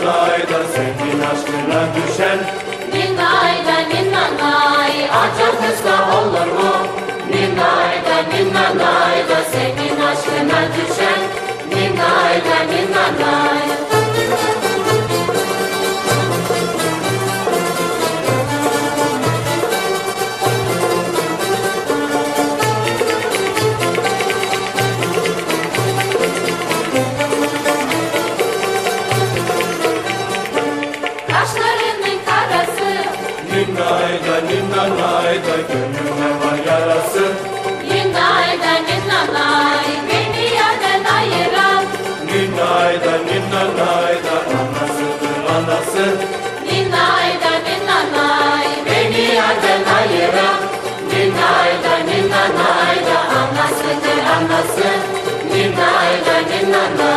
ninnanayda senin aşkına düşen. Ninnayda ninnanay, acam kızda olur mu? Ninnayda ninnanayda senin aşkına düşen. Ninnayda ninnanay. Kaşlarının karası, Ninnayda ninnanayda gönlüme var yarası. ninnayda ninnanay, beni yerden ayıran. Ninnayda ninnanayda anasıdır anası. Ninnayda ninnanay, beni yerden ayıran. Ninnayda ninnanayda anasıdır anası. Ninnayda ninnanay.